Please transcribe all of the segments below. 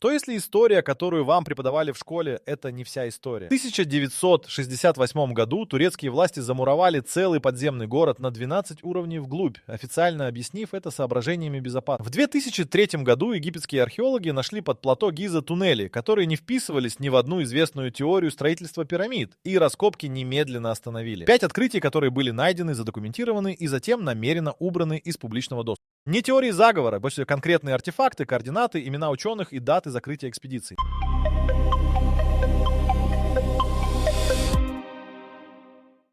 Что если история, которую вам преподавали в школе, это не вся история? В 1968 году турецкие власти замуровали целый подземный город на 12 уровней вглубь, официально объяснив это соображениями безопасности. В 2003 году египетские археологи нашли под плато Гиза туннели, которые не вписывались ни в одну известную теорию строительства пирамид, и раскопки немедленно остановили. 5 открытий, которые были найдены, задокументированы и затем намеренно убраны из публичного доступа. Не теории заговора, больше конкретные артефакты, координаты, имена ученых и даты закрытия экспедиций.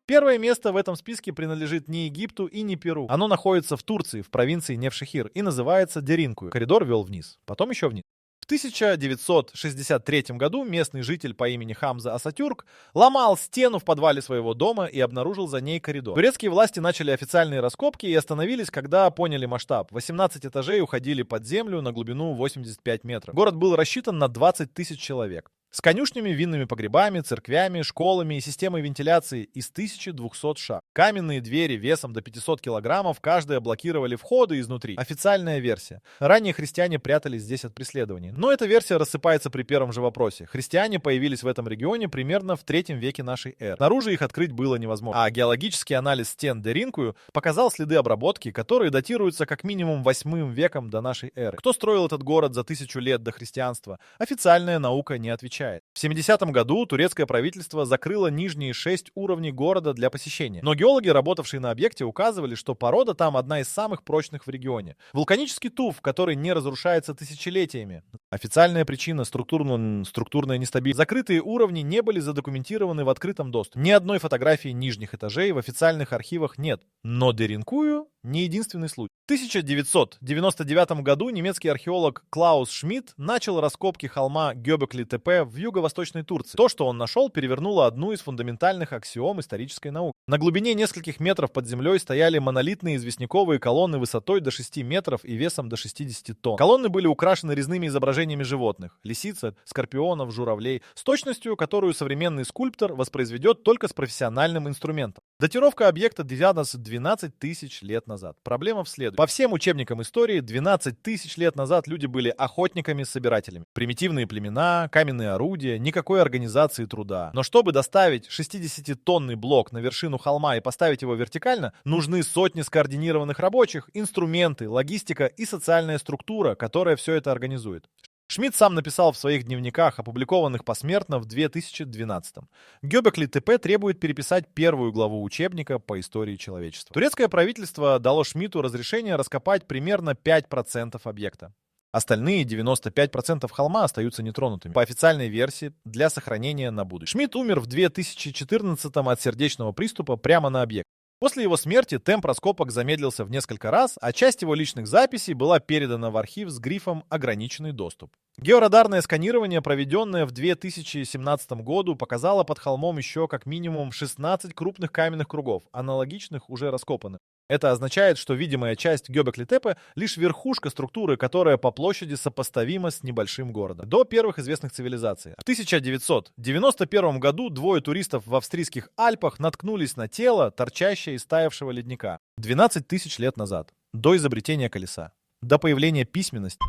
Первое место в этом списке принадлежит не Египту и не Перу. Оно находится в Турции, в провинции Невшехир, и называется Деринкую. Коридор вел вниз, потом еще вниз. В 1963 году местный житель по имени Хамза Асатюрк ломал стену в подвале своего дома и обнаружил за ней коридор. Турецкие власти начали официальные раскопки и остановились, когда поняли масштаб. 18 этажей уходили под землю на глубину 85 метров. Город был рассчитан на 20 тысяч человек. С конюшнями, винными погребами, церквями, школами и системой вентиляции из 1200 шахт. Каменные двери весом до 500 килограммов, каждая блокировали входы изнутри. Официальная версия. Ранее христиане прятались здесь от преследований. Но эта версия рассыпается при первом же вопросе. Христиане появились в этом регионе примерно в 3 веке нашей эры. Снаружи их открыть было невозможно. А геологический анализ стен Деринкую показал следы обработки, которые датируются как минимум 8 веком до нашей эры. Кто строил этот город за 1000 лет до христианства? Официальная наука не отвечает. В 70-м году турецкое правительство закрыло нижние 6 уровней города для посещения. Но геологи, работавшие на объекте, указывали, что порода там одна из самых прочных в регионе. Вулканический туф, который не разрушается тысячелетиями. Официальная причина — структурная нестабильность. Закрытые уровни не были задокументированы в открытом доступе. Ни одной фотографии нижних этажей в официальных архивах нет. Но Деринкую не единственный случай. В 1999 году немецкий археолог Клаус Шмидт начал раскопки холма Гёбекли-Тепе в юго-восточной Турции. То, что он нашел, перевернуло одну из фундаментальных аксиом исторической науки. На глубине нескольких метров под землей стояли монолитные известняковые колонны высотой до 6 метров и весом до 60 тонн. Колонны были украшены резными изображениями животных — лисиц, скорпионов, журавлей, с точностью, которую современный скульптор воспроизведет только с профессиональным инструментом. Датировка объекта 12 тысяч лет назад. Проблема в следующем. По всем учебникам истории 12 тысяч лет назад люди были охотниками-собирателями. Примитивные племена, каменные орудия, никакой организации труда. Но чтобы доставить 60-тонный блок на вершину холма и поставить его вертикально, нужны сотни скоординированных рабочих, инструменты, логистика и социальная структура, которая все это организует. Шмидт сам написал в своих дневниках, опубликованных посмертно в 2012-м. Гёбекли-Тепе требует переписать первую главу учебника по истории человечества. Турецкое правительство дало Шмидту разрешение раскопать примерно 5% объекта. Остальные 95% холма остаются нетронутыми. По официальной версии, для сохранения на будущее. Шмидт умер в 2014-м от сердечного приступа прямо на объекте. После его смерти темп раскопок замедлился в несколько раз, а часть его личных записей была передана в архив с грифом «Ограниченный доступ». Георадарное сканирование, проведенное в 2017 году, показало под холмом еще как минимум 16 крупных каменных кругов, аналогичных уже раскопанным. Это означает, что видимая часть Гёбекли-Тепе — лишь верхушка структуры, которая по площади сопоставима с небольшим городом. До первых известных цивилизаций. В 1991 году двое туристов в австрийских Альпах наткнулись на тело, торчащее из таявшего ледника. 12 тысяч лет назад. До изобретения колеса. До появления письменности.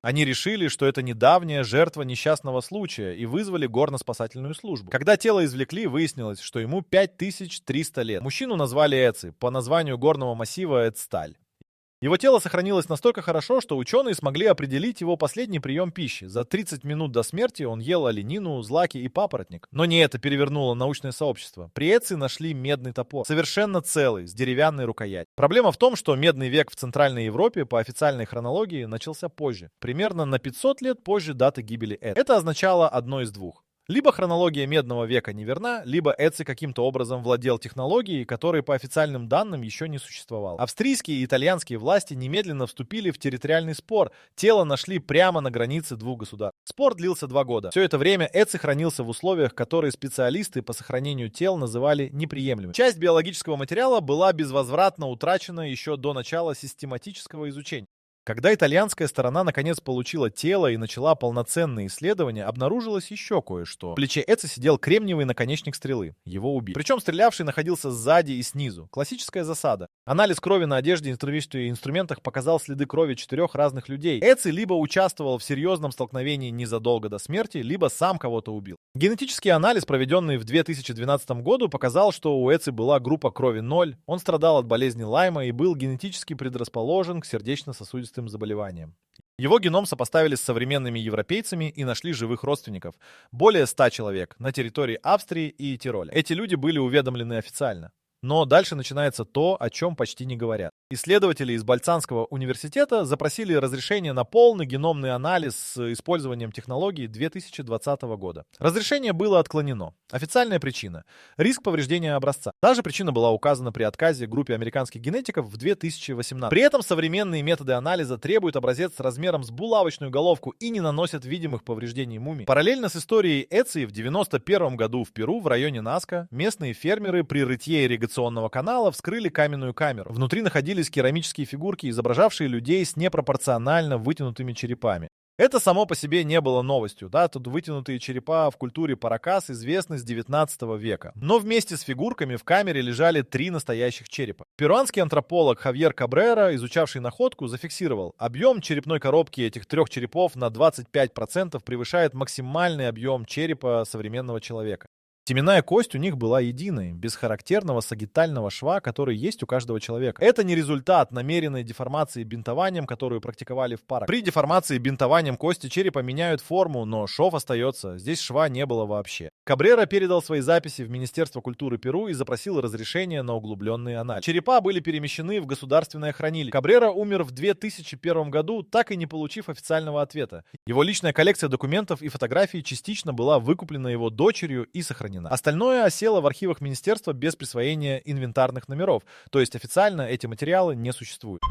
Они решили, что это недавняя жертва несчастного случая, и вызвали горно-спасательную службу. Когда тело извлекли, выяснилось, что ему 5300 лет. Мужчину назвали Эци, по названию горного массива Эцталь. Его тело сохранилось настолько хорошо, что ученые смогли определить его последний прием пищи. За 30 минут до смерти он ел оленину, злаки и папоротник. Но не это перевернуло научное сообщество. При Эци нашли медный топор, совершенно целый, с деревянной рукоятью. Проблема в том, что медный век в Центральной Европе по официальной хронологии начался позже. Примерно на 500 лет позже даты гибели Эци. Это означало одно из двух. Либо хронология медного века неверна, либо Эци каким-то образом владел технологией, которой по официальным данным еще не существовало. Австрийские и итальянские власти немедленно вступили в территориальный спор. Тело нашли прямо на границе двух государств. Спор длился 2 года. Все это время Эци хранился в условиях, которые специалисты по сохранению тел называли неприемлемыми. Часть биологического материала была безвозвратно утрачена еще до начала систематического изучения. Когда итальянская сторона наконец получила тело и начала полноценные исследования, обнаружилось еще кое-что. В плече Эци сидел кремниевый наконечник стрелы. Его убили. Причем стрелявший находился сзади и снизу. Классическая засада. Анализ крови на одежде и инструментах показал следы крови 4 разных людей. Эци либо участвовал в серьезном столкновении незадолго до смерти, либо сам кого-то убил. Генетический анализ, проведенный в 2012 году, показал, что у Эци была группа крови 0, он страдал от болезни Лайма и был генетически предрасположен к сердечно-сосудистым заболеваниям. Его геном сопоставили с современными европейцами и нашли живых родственников. Более 100 человек на территории Австрии и Тироля. Эти люди были уведомлены официально. Но дальше начинается то, о чем почти не говорят. Исследователи из Больцанского университета запросили разрешение на полный геномный анализ с использованием технологий 2020 года. Разрешение было отклонено. Официальная причина – риск повреждения образца. Та же причина была указана при отказе группе американских генетиков в 2018. При этом современные методы анализа требуют образец размером с булавочную головку и не наносят видимых повреждений мумии. Параллельно с историей Эции в 1991 году в Перу в районе Наска местные фермеры при рытье ирригационного канала вскрыли каменную камеру. Внутри находились керамические фигурки, изображавшие людей с непропорционально вытянутыми черепами. Это само по себе не было новостью, да, тут вытянутые черепа в культуре Паракас известны с 19 века. Но вместе с фигурками в камере лежали 3 настоящих черепа. Перуанский антрополог Хавьер Кабрера, изучавший находку, зафиксировал, объем черепной коробки этих 3 черепов на 25% превышает максимальный объем черепа современного человека. Теменная кость у них была единой, без характерного сагитального шва, который есть у каждого человека. Это не результат намеренной деформации бинтованием, которую практиковали в парах. При деформации бинтованием кости черепа меняют форму, но шов остается. Здесь шва не было вообще. Кабрера передал свои записи в Министерство культуры Перу и запросил разрешение на углубленный анализ. Черепа были перемещены в государственное хранилище. Кабрера умер в 2001 году, так и не получив официального ответа. Его личная коллекция документов и фотографий частично была выкуплена его дочерью и сохранена. Остальное осело в архивах министерства без присвоения инвентарных номеров, то есть официально эти материалы не существуют.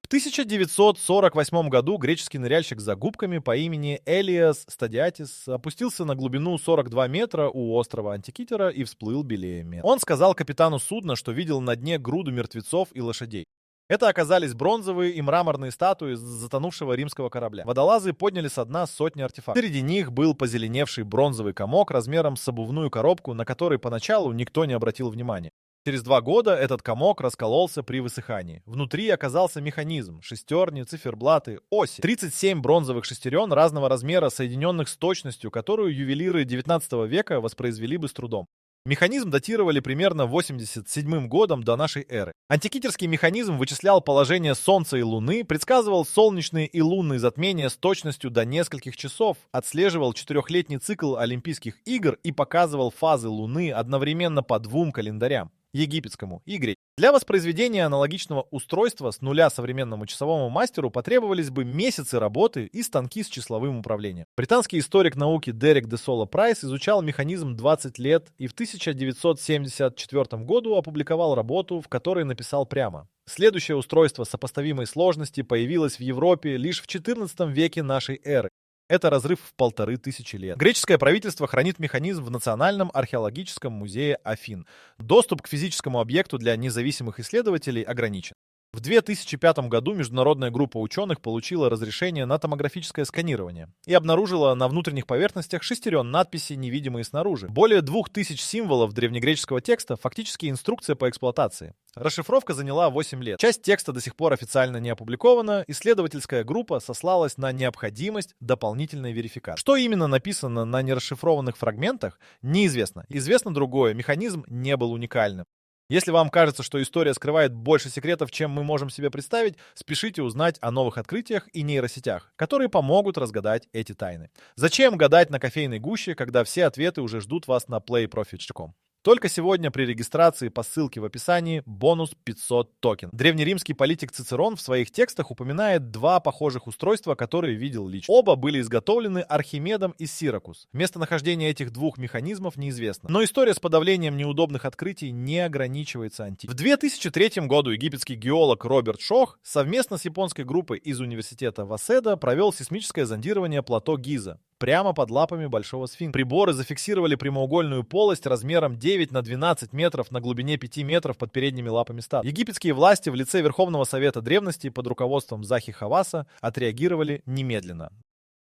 В 1948 году греческий ныряльщик за губками по имени Элиас Стадиатис опустился на глубину 42 метра у острова Антикитера и всплыл белее мел. Он сказал капитану судна, что видел на дне груду мертвецов и лошадей. Это оказались бронзовые и мраморные статуи затонувшего римского корабля. Водолазы подняли со дна сотни артефактов. Среди них был позеленевший бронзовый комок размером с обувную коробку, на который поначалу никто не обратил внимания. Через 2 года этот комок раскололся при высыхании. Внутри оказался механизм, шестерни, циферблаты, оси. 37 бронзовых шестерен разного размера, соединенных с точностью, которую ювелиры 19 века воспроизвели бы с трудом. Механизм датировали примерно 87 годом до нашей эры. Антикитерский механизм вычислял положение Солнца и Луны, предсказывал солнечные и лунные затмения с точностью до нескольких часов, отслеживал 4-летний цикл Олимпийских игр и показывал фазы Луны одновременно по 2 календарям – египетскому и греческому. Для воспроизведения аналогичного устройства с нуля современному часовому мастеру потребовались бы месяцы работы и станки с числовым управлением. Британский историк науки Дерек де Соло Прайс изучал механизм 20 лет и в 1974 году опубликовал работу, в которой написал прямо: следующее устройство сопоставимой сложности появилось в Европе лишь в XIV веке нашей эры. Это разрыв в 1500 лет. Греческое правительство хранит механизм в Национальном археологическом музее Афин. Доступ к физическому объекту для независимых исследователей ограничен. В 2005 году международная группа ученых получила разрешение на томографическое сканирование и обнаружила на внутренних поверхностях шестерен надписи, невидимые снаружи. Более 2000 символов древнегреческого текста, фактически инструкция по эксплуатации. Расшифровка заняла 8 лет. Часть текста до сих пор официально не опубликована. Исследовательская группа сослалась на необходимость дополнительной верификации. Что именно написано на нерасшифрованных фрагментах, неизвестно. Известно другое: механизм не был уникальным. Если вам кажется, что история скрывает больше секретов, чем мы можем себе представить, спешите узнать о новых открытиях и нейросетях, которые помогут разгадать эти тайны. Зачем гадать на кофейной гуще, когда все ответы уже ждут вас на playprofits.com? Только сегодня при регистрации по ссылке в описании бонус 500 токен. Древнеримский политик Цицерон в своих текстах упоминает 2 похожих устройства, которые видел лично. Оба были изготовлены Архимедом из Сиракуз. Местонахождение этих 2 механизмов неизвестно. Но история с подавлением неудобных открытий не ограничивается антикой. В 2003 году египетский геолог Роберт Шох совместно с японской группой из университета Васеда провел сейсмическое зондирование плато Гиза прямо под лапами Большого сфинкса. Приборы зафиксировали прямоугольную полость размером 9 9 на 12 метров на глубине 5 метров под передними лапами статуи. Египетские власти в лице Верховного Совета древности под руководством Захи Хаваса отреагировали немедленно.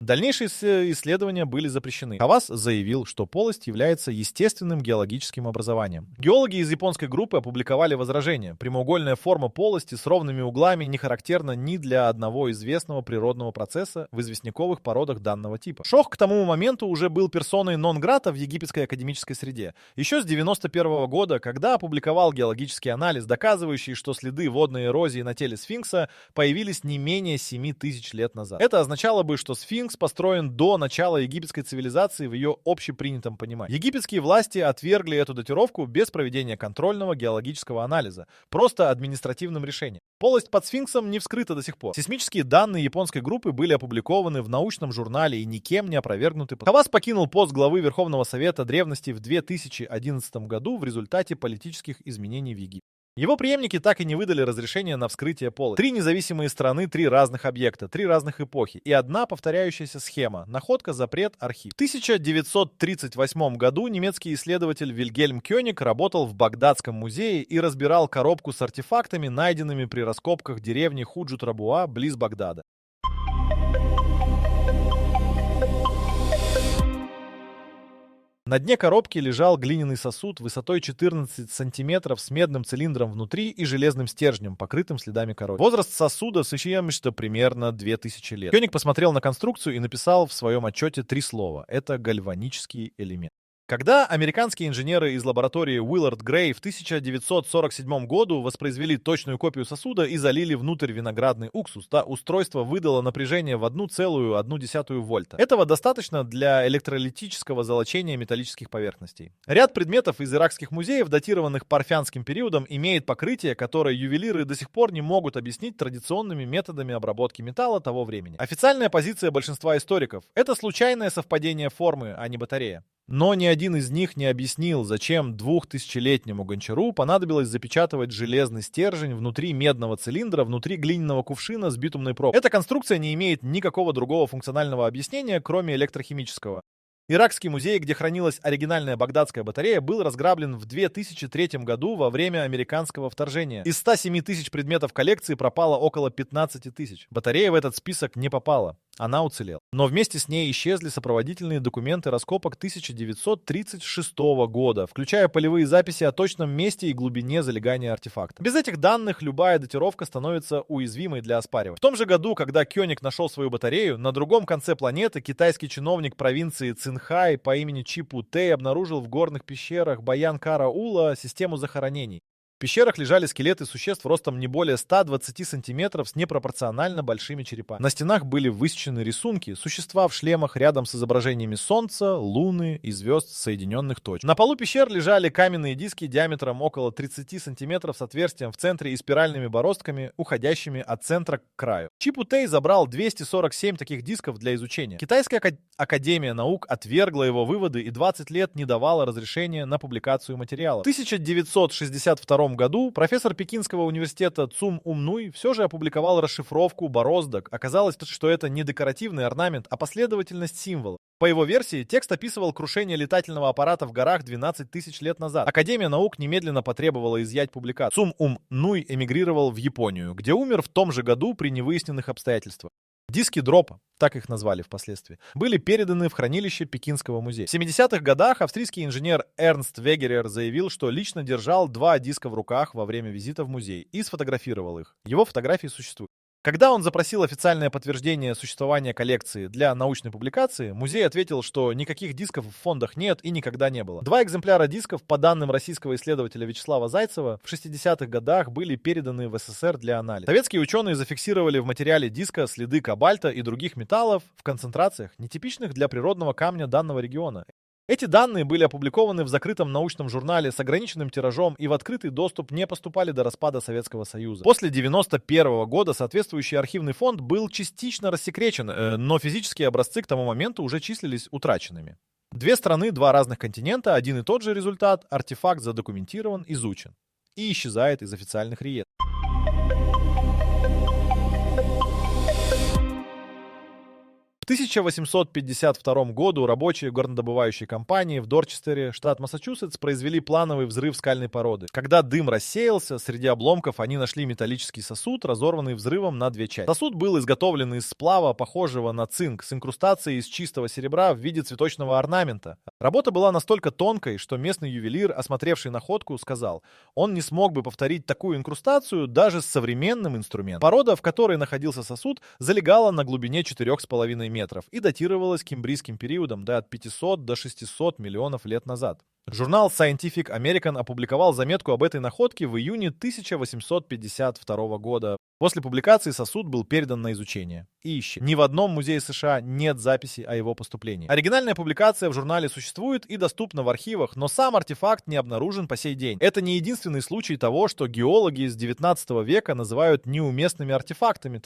Дальнейшие исследования были запрещены. Хавас заявил, что полость является естественным геологическим образованием. Геологи из японской группы опубликовали возражение. Прямоугольная форма полости с ровными углами не характерна ни для одного известного природного процесса в известняковых породах данного типа. Шох к тому моменту уже был персоной нон-грата в египетской академической среде. Еще с 1991 года, когда опубликовал геологический анализ, доказывающий, что следы водной эрозии на теле сфинкса появились не менее 7000 лет назад. Это означало бы, что сфинкс построен до начала египетской цивилизации в ее общепринятом понимании. Египетские власти отвергли эту датировку без проведения контрольного геологического анализа, просто административным решением. Полость под сфинксом не вскрыта до сих пор. Сейсмические данные японской группы были опубликованы в научном журнале и никем не опровергнуты. Хавас покинул пост главы Верховного Совета древности в 2011 году в результате политических изменений в Египте. Его преемники так и не выдали разрешения на вскрытие полости. 3 независимые страны, 3 разных объекта, 3 разных эпохи и одна повторяющаяся схема. Находка, запрет, архив. В 1938 году немецкий исследователь Вильгельм Кёник работал в Багдадском музее и разбирал коробку с артефактами, найденными при раскопках деревни Худжут-Рабуа близ Багдада. На дне коробки лежал глиняный сосуд высотой 14 сантиметров с медным цилиндром внутри и железным стержнем, покрытым следами коррозии. Возраст сосуда существует примерно 2000 лет. Кёник посмотрел на конструкцию и написал в своем отчете 3 слова. Это гальванический элемент. Когда американские инженеры из лаборатории Уиллард Грей в 1947 году воспроизвели точную копию сосуда и залили внутрь виноградный уксус, устройство выдало напряжение в 1,1 вольта. Этого достаточно для электролитического золочения металлических поверхностей. Ряд предметов из иракских музеев, датированных парфянским периодом, имеет покрытие, которое ювелиры до сих пор не могут объяснить традиционными методами обработки металла того времени. Официальная позиция большинства историков – это случайное совпадение формы, а не батарея. Но ни один из них не объяснил, зачем 2000-летнему гончару понадобилось запечатывать железный стержень внутри медного цилиндра, внутри глиняного кувшина с битумной пробкой. Эта конструкция не имеет никакого другого функционального объяснения, кроме электрохимического. Иракский музей, где хранилась оригинальная багдадская батарея, был разграблен в 2003 году во время американского вторжения. Из 107 тысяч предметов коллекции пропало около 15 тысяч. Батарея в этот список не попала. Она уцелела. Но вместе с ней исчезли сопроводительные документы раскопок 1936 года, включая полевые записи о точном месте и глубине залегания артефакта. Без этих данных любая датировка становится уязвимой для оспаривания. В том же году, когда Кёник нашел свою батарею, на другом конце планеты китайский чиновник провинции Цинхай по имени Чипу Тэй обнаружил в горных пещерах Баян-Кара-Ула систему захоронений. В пещерах лежали скелеты существ ростом не более 120 сантиметров с непропорционально большими черепами. На стенах были высечены рисунки, существа в шлемах рядом с изображениями Солнца, Луны и звезд соединенных точек. На полу пещер лежали каменные диски диаметром около 30 сантиметров с отверстием в центре и спиральными бороздками, уходящими от центра к краю. Чипу Тэй забрал 247 таких дисков для изучения. Китайская академия наук отвергла его выводы и 20 лет не давала разрешения на публикацию материала. В 1962 году профессор Пекинского университета Цум Умнуй все же опубликовал расшифровку бороздок. Оказалось, что это не декоративный орнамент, а последовательность символов. По его версии, текст описывал крушение летательного аппарата в горах 12 тысяч лет назад. Академия наук немедленно потребовала изъять публикацию. Цум Умнуй эмигрировал в Японию, где умер в том же году при невыясненных обстоятельствах. Диски дропа, так их назвали впоследствии, были переданы в хранилище Пекинского музея. В 70-х годах австрийский инженер Эрнст Вегерер заявил, что лично держал 2 диска в руках во время визита в музей и сфотографировал их. Его фотографии существуют. Когда он запросил официальное подтверждение существования коллекции для научной публикации, музей ответил, что никаких дисков в фондах нет и никогда не было. 2 экземпляра дисков, по данным российского исследователя Вячеслава Зайцева, в 60-х годах были переданы в СССР для анализа. Советские ученые зафиксировали в материале диска следы кобальта и других металлов в концентрациях, нетипичных для природного камня данного региона. Эти данные были опубликованы в закрытом научном журнале с ограниченным тиражом и в открытый доступ не поступали до распада Советского Союза. После 1991 года соответствующий архивный фонд был частично рассекречен, но физические образцы к тому моменту уже числились утраченными. 2 страны, 2 разных континента, один и тот же результат, артефакт задокументирован, изучен и исчезает из официальных реестров. В 1852 году рабочие горнодобывающей компании в Дорчестере, штат Массачусетс, произвели плановый взрыв скальной породы. Когда дым рассеялся, среди обломков они нашли металлический сосуд, разорванный взрывом на две части. Сосуд был изготовлен из сплава, похожего на цинк, с инкрустацией из чистого серебра в виде цветочного орнамента. Работа была настолько тонкой, что местный ювелир, осмотревший находку, сказал, он не смог бы повторить такую инкрустацию даже с современным инструментом. Порода, в которой находился сосуд, залегала на глубине 4,5 метров и датировалась кембрийским периодом от 500 до 600 миллионов лет назад. Журнал Scientific American опубликовал заметку об этой находке в июне 1852 года. После публикации сосуд был передан на изучение и исчез. Ни в одном музее США нет записи о его поступлении. Оригинальная публикация в журнале существует и доступна в архивах, но сам артефакт не обнаружен по сей день. Это не единственный случай того, что геологи из 19 века называют неуместными артефактами,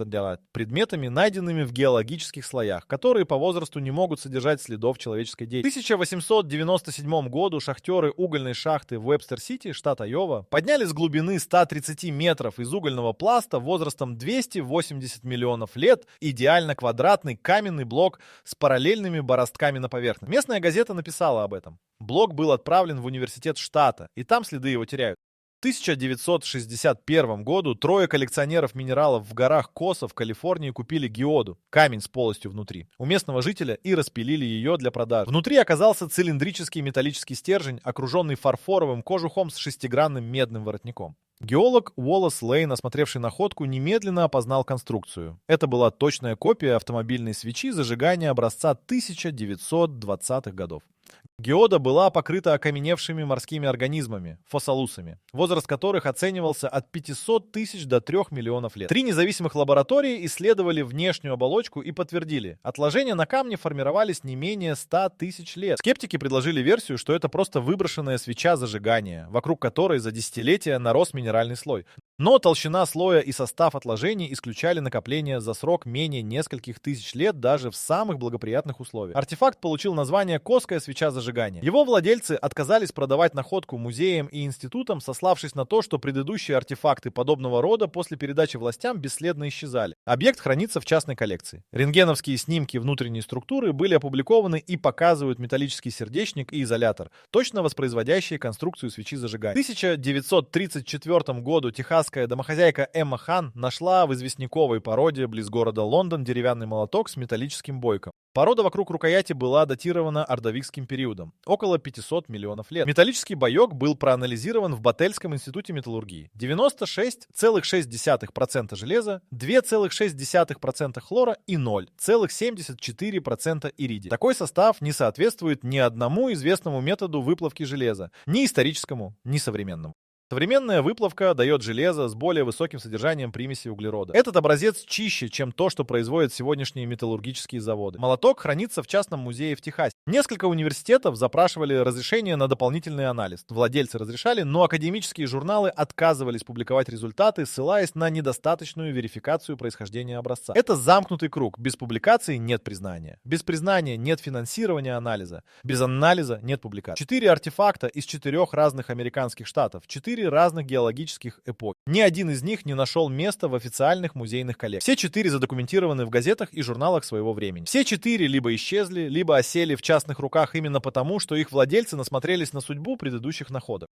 предметами, найденными в геологических слоях, которые по возрасту не могут содержать следов человеческой деятельности. В 1897 году шахтеры угольной шахты в Уэбстер-Сити, штат Айова, подняли с глубины 130 метров из угольного пласта возрастом 280 миллионов лет идеально квадратный каменный блок с параллельными бороздками на поверхности. Местная газета написала об этом. Блок был отправлен в университет штата, и там следы его теряют. В 1961 году трое коллекционеров минералов в горах Коса в Калифорнии купили геоду, камень с полостью внутри, у местного жителя и распилили ее для продажи. Внутри оказался цилиндрический металлический стержень, окруженный фарфоровым кожухом с шестигранным медным воротником. Геолог Уоллес Лейн, осмотревший находку, немедленно опознал конструкцию. Это была точная копия автомобильной свечи зажигания образца 1920-х годов. Геода была покрыта окаменевшими морскими организмами, фоссолусами, возраст которых оценивался от 500 тысяч до 3 миллионов лет. 3 независимых лаборатории исследовали внешнюю оболочку и подтвердили, отложения на камне формировались не менее 100 тысяч лет. Скептики предложили версию, что это просто выброшенная свеча зажигания, вокруг которой за десятилетия нарос минеральный слой. Но толщина слоя и состав отложений исключали накопление за срок менее нескольких тысяч лет даже в самых благоприятных условиях. Артефакт получил название «Косская свеча зажигания». Его владельцы отказались продавать находку музеям и институтам, сославшись на то, что предыдущие артефакты подобного рода после передачи властям бесследно исчезали. Объект хранится в частной коллекции. Рентгеновские снимки внутренней структуры были опубликованы и показывают металлический сердечник и изолятор, точно воспроизводящие конструкцию свечи зажигания. В 1934 году техасская домохозяйка Эмма Хан нашла в известняковой породе близ города Лондон деревянный молоток с металлическим бойком. Порода вокруг рукояти была датирована ордовикским периодом, около 500 миллионов лет. Металлический боек был проанализирован в Баттельском институте металлургии. 96,6% железа, 2,6% хлора и 0,74% иридия. Такой состав не соответствует ни одному известному методу выплавки железа, ни историческому, ни современному. Современная выплавка дает железо с более высоким содержанием примесей углерода. Этот образец чище, чем то, что производят сегодняшние металлургические заводы. Молоток хранится в частном музее в Техасе. Несколько университетов запрашивали разрешение на дополнительный анализ. Владельцы разрешали, но академические журналы отказывались публиковать результаты, ссылаясь на недостаточную верификацию происхождения образца. Это замкнутый круг. Без публикации нет признания. Без признания нет финансирования анализа. Без анализа нет публикации. 4 артефакта из 4 разных американских штатов. 4 разных геологических эпох. Ни один из них не нашел места в официальных музейных коллекциях. Все 4 задокументированы в газетах и журналах своего времени. Все 4 либо исчезли, либо осели в частных руках именно потому, что их владельцы насмотрелись на судьбу предыдущих находок.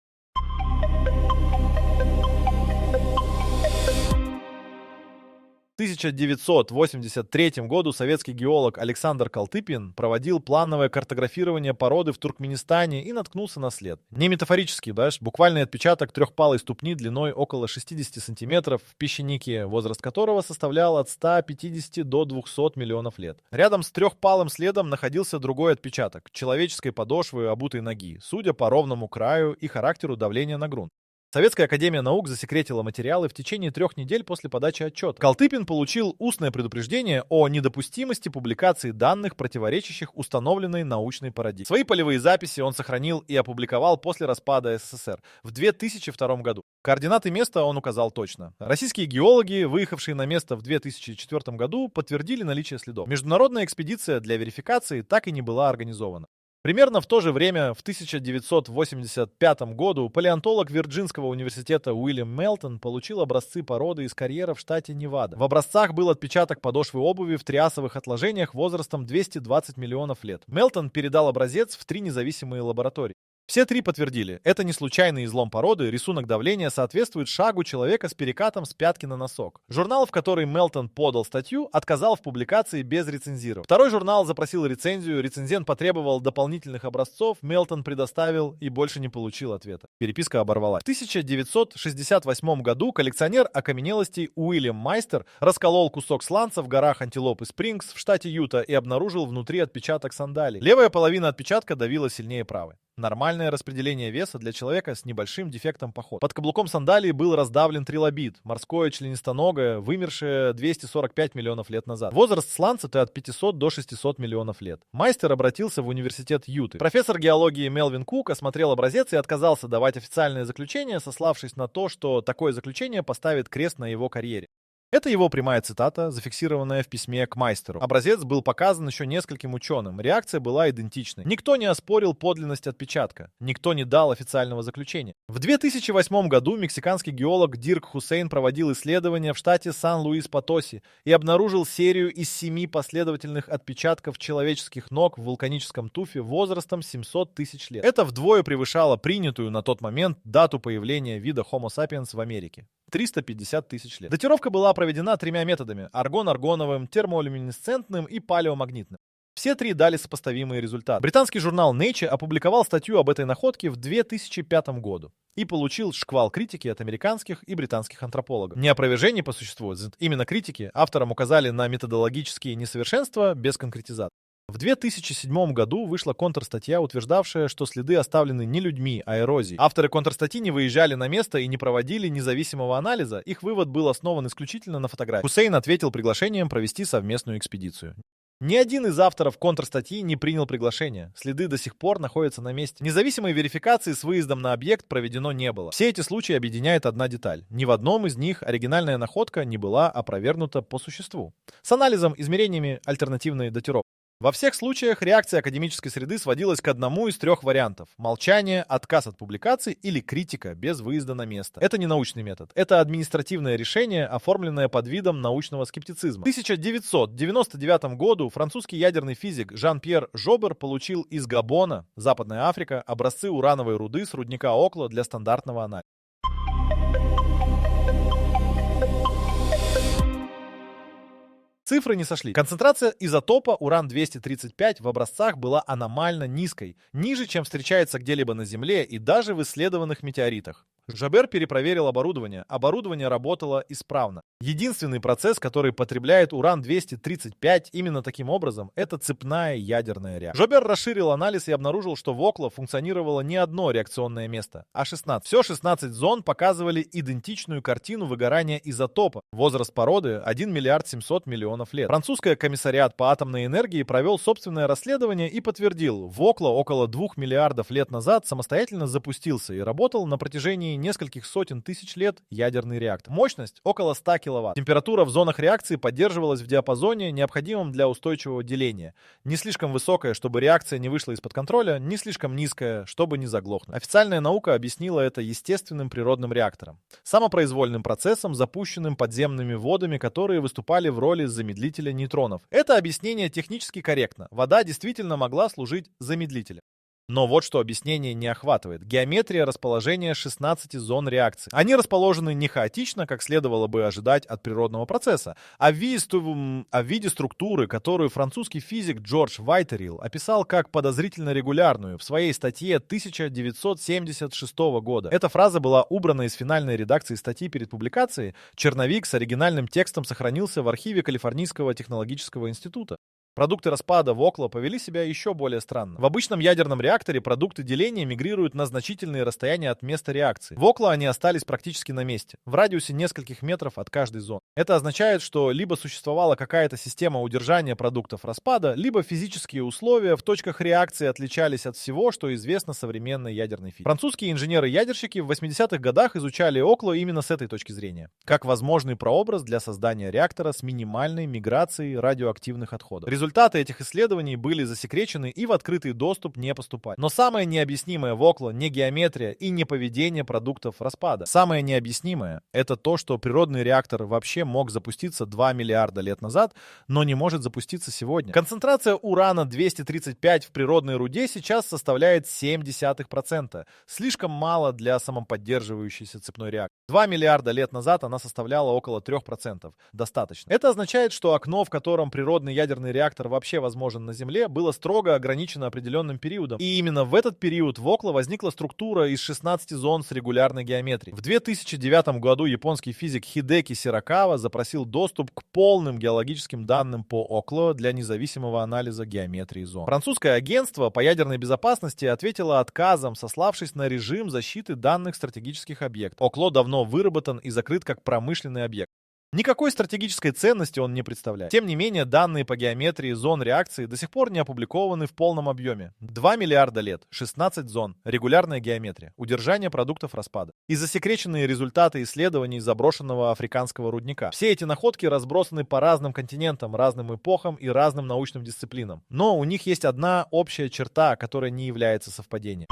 В 1983 году советский геолог Александр Калтыпин проводил плановое картографирование породы в Туркменистане и наткнулся на след. Не метафорический, буквальный отпечаток трехпалой ступни длиной около 60 сантиметров в песчанике, возраст которого составлял от 150 до 200 миллионов лет. Рядом с трехпалым следом находился другой отпечаток человеческой подошвы обутой ноги, судя по ровному краю и характеру давления на грунт. Советская академия наук засекретила материалы в течение 3 недель после подачи отчета. Калтыпин получил устное предупреждение о недопустимости публикации данных, противоречащих установленной научной парадигме. Свои полевые записи он сохранил и опубликовал после распада СССР в 2002 году. Координаты места он указал точно. Российские геологи, выехавшие на место в 2004 году, подтвердили наличие следов. Международная экспедиция для верификации так и не была организована. Примерно в то же время, в 1985 году, палеонтолог Вирджинского университета Уильям Мелтон получил образцы породы из карьера в штате Невада. В образцах был отпечаток подошвы обуви в триасовых отложениях возрастом 220 миллионов лет. Мелтон передал образец в 3 независимые лаборатории. Все 3 подтвердили, это не случайный излом породы, рисунок давления соответствует шагу человека с перекатом с пятки на носок. Журнал, в который Мелтон подал статью, отказал в публикации без рецензирования. Второй журнал запросил рецензию, рецензент потребовал дополнительных образцов, Мелтон предоставил и больше не получил ответа. Переписка оборвалась. В 1968 году коллекционер окаменелостей Уильям Майстер расколол кусок сланца в горах Антилопы Спрингс в штате Юта и обнаружил внутри отпечаток сандалий. Левая половина отпечатка давила сильнее правой. Нормальное распределение веса для человека с небольшим дефектом похода. Под каблуком сандалии был раздавлен трилобит, морское членистоногое, вымершее 245 миллионов лет назад. Возраст сланца от 500 до 600 миллионов лет. Майстер обратился в университет Юты. Профессор геологии Мелвин Кук осмотрел образец и отказался давать официальное заключение, сославшись на то, что такое заключение поставит крест на его карьере. Это его прямая цитата, зафиксированная в письме к Майстеру. Образец был показан еще нескольким ученым. Реакция была идентичной. Никто не оспорил подлинность отпечатка. Никто не дал официального заключения. В 2008 году мексиканский геолог Дирк Хусейн проводил исследования в штате Сан-Луис-Потоси и обнаружил серию из 7 последовательных отпечатков человеческих ног в вулканическом туфе возрастом 700 тысяч лет. Это вдвое превышало принятую на тот момент дату появления вида Homo sapiens в Америке. 350 тысяч лет. Датировка была проведена 3 методами – аргон-аргоновым, термолюминесцентным и палеомагнитным. Все 3 дали сопоставимые результаты. Британский журнал Nature опубликовал статью об этой находке в 2005 году и получил шквал критики от американских и британских антропологов. Не опровержений по существу, именно критики авторам указали на методологические несовершенства без конкретизации. В 2007 году вышла контрстатья, утверждавшая, что следы оставлены не людьми, а эрозией. Авторы контрстатьи не выезжали на место и не проводили независимого анализа. Их вывод был основан исключительно на фотографии. Хусейн ответил приглашением провести совместную экспедицию. Ни один из авторов контрстатьи не принял приглашение. Следы до сих пор находятся на месте. Независимой верификации с выездом на объект проведено не было. Все эти случаи объединяет одна деталь. Ни в одном из них оригинальная находка не была опровергнута по существу. С анализом, измерениями альтернативной датировки. Во всех случаях реакция академической среды сводилась к одному из 3 вариантов. Молчание, отказ от публикаций или критика без выезда на место. Это не научный метод. Это административное решение, оформленное под видом научного скептицизма. В 1999 году французский ядерный физик Жан-Пьер Жобер получил из Габона, Западная Африка, образцы урановой руды с рудника Окла для стандартного анализа. Цифры не сошли. Концентрация изотопа уран-235 в образцах была аномально низкой, ниже, чем встречается где-либо на Земле и даже в исследованных метеоритах. Жобер перепроверил оборудование. Оборудование работало исправно. Единственный процесс, который потребляет уран-235 именно таким образом, это цепная ядерная реакция. Жобер расширил анализ и обнаружил, что в Окла функционировало не одно реакционное место, а 16. Все 16 зон показывали идентичную картину выгорания изотопа. Возраст породы 1 миллиард 700 миллионов лет. Французский комиссариат по атомной энергии провел собственное расследование и подтвердил, в Окла около 2 миллиардов лет назад самостоятельно запустился и работал на протяжении нескольких сотен тысяч лет ядерный реактор. Мощность около 100 киловатт. Температура в зонах реакции поддерживалась в диапазоне, необходимом для устойчивого деления. Не слишком высокая, чтобы реакция не вышла из-под контроля, не слишком низкая, чтобы не заглохнуть. Официальная наука объяснила это естественным природным реактором. Самопроизвольным процессом, запущенным подземными водами, которые выступали в роли замедлителя нейтронов. Это объяснение технически корректно. Вода действительно могла служить замедлителем. Но вот что объяснение не охватывает. Геометрия расположения 16 зон реакции. Они расположены не хаотично, как следовало бы ожидать от природного процесса, а в виде структуры, которую французский физик Джордж Вайтерил описал как подозрительно регулярную в своей статье 1976 года. Эта фраза была убрана из финальной редакции статьи перед публикацией. Черновик с оригинальным текстом сохранился в архиве Калифорнийского технологического института. Продукты распада в Окла повели себя еще более странно. В обычном ядерном реакторе продукты деления мигрируют на значительные расстояния от места реакции. В Окла они остались практически на месте, в радиусе нескольких метров от каждой зоны. Это означает, что либо существовала какая-то система удержания продуктов распада, либо физические условия в точках реакции отличались от всего, что известно современной ядерной физике. Французские инженеры-ядерщики в 80-х годах изучали Оклу именно с этой точки зрения, как возможный прообраз для создания реактора с минимальной миграцией радиоактивных отходов. Результаты этих исследований были засекречены и в открытый доступ не поступали. Но самое необъяснимое в Окло не геометрия и не поведение продуктов распада. Самое необъяснимое — это то, что природный реактор вообще мог запуститься 2 миллиарда лет назад, но не может запуститься сегодня. Концентрация урана-235 в природной руде сейчас составляет 0,7%. Слишком мало для самоподдерживающейся цепной реакции. 2 миллиарда лет назад она составляла около 3%. Достаточно. Это означает, что окно, в котором природный ядерный реактор вообще возможен на Земле, было строго ограничено определенным периодом. И именно в этот период в Окло возникла структура из 16 зон с регулярной геометрией. В 2009 году японский физик Хидеки Сиракава запросил доступ к полным геологическим данным по Окло для независимого анализа геометрии зон. Французское агентство по ядерной безопасности ответило отказом, сославшись на режим защиты данных стратегических объектов. Окло давно выработан и закрыт как промышленный объект. Никакой стратегической ценности он не представляет. Тем не менее, данные по геометрии зон реакции до сих пор не опубликованы в полном объеме. 2 миллиарда лет, 16 зон, регулярная геометрия, удержание продуктов распада и засекреченные результаты исследований заброшенного африканского рудника. Все эти находки разбросаны по разным континентам, разным эпохам и разным научным дисциплинам. Но у них есть одна общая черта, которая не является совпадением.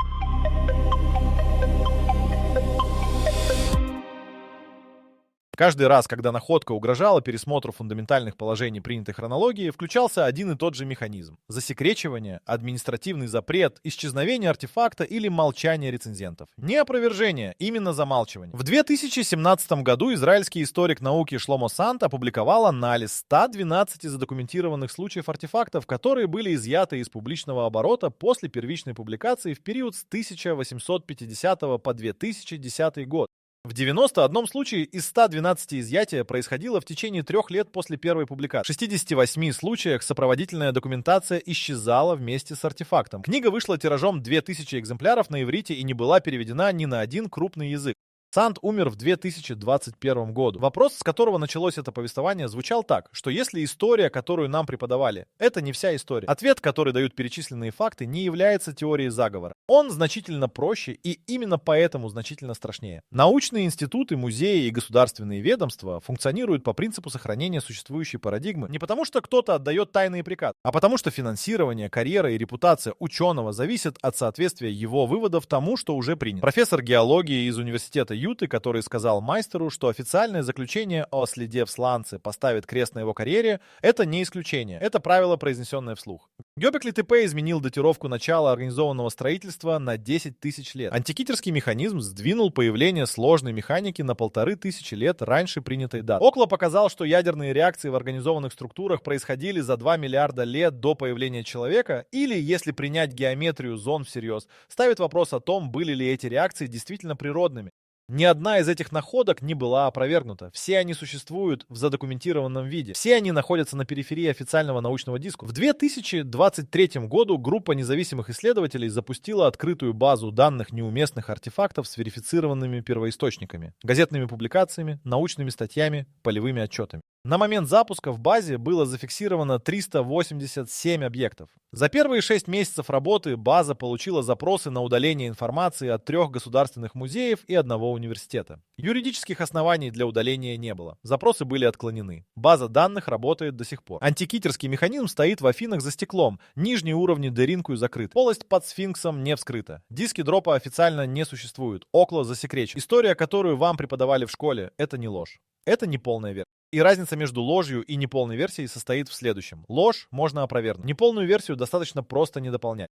Каждый раз, когда находка угрожала пересмотру фундаментальных положений принятой хронологии, включался один и тот же механизм: засекречивание, административный запрет, исчезновение артефакта или молчание рецензентов. Не опровержение, именно замалчивание. В 2017 году израильский историк науки Шломо Сант опубликовал анализ 112 задокументированных случаев артефактов, которые были изъяты из публичного оборота после первичной публикации в период с 1850 по 2010 год. В 91 случае из 112 изъятия происходило в течение 3 лет после первой публикации. В 68 случаях сопроводительная документация исчезала вместе с артефактом. Книга вышла тиражом 2000 экземпляров на иврите и не была переведена ни на один крупный язык. Сант умер в 2021 году. Вопрос, с которого началось это повествование, звучал так, что если история, которую нам преподавали, это не вся история, ответ, который дают перечисленные факты, не является теорией заговора. Он значительно проще и именно поэтому значительно страшнее. Научные институты, музеи и государственные ведомства функционируют по принципу сохранения существующей парадигмы не потому, что кто-то отдает тайные приказы, а потому, что финансирование, карьера и репутация ученого зависят от соответствия его выводов тому, что уже принято. Профессор геологии из университета Юты, который сказал Майстеру, что официальное заключение о следе в сланце поставит крест на его карьере, это не исключение. Это правило, произнесенное вслух. Гёбекли Тепе изменил датировку начала организованного строительства на 10 тысяч лет. Антикитерский механизм сдвинул появление сложной механики на 1500 лет раньше принятой даты. Окло показал, что ядерные реакции в организованных структурах происходили за 2 миллиарда лет до появления человека, или, если принять геометрию зон всерьез, ставит вопрос о том, были ли эти реакции действительно природными. Ни одна из этих находок не была опровергнута. Все они существуют в задокументированном виде. Все они находятся на периферии официального научного дискурса. В 2023 году группа независимых исследователей запустила открытую базу данных неуместных артефактов с верифицированными первоисточниками, газетными публикациями, научными статьями, полевыми отчетами. На момент запуска в базе было зафиксировано 387 объектов. За первые 6 месяцев работы база получила запросы на удаление информации от 3 государственных музеев и 1 университета. Юридических оснований для удаления не было. Запросы были отклонены. База данных работает до сих пор. Антикитерский механизм стоит в Афинах за стеклом. Нижние уровни Деринкую закрыты. Полость под сфинксом не вскрыта. Диски дропа официально не существуют. Окло засекречен. История, которую вам преподавали в школе, это не ложь. Это не полная версия. И разница между ложью и неполной версией состоит в следующем. Ложь можно опровергнуть. Неполную версию достаточно просто не дополнять.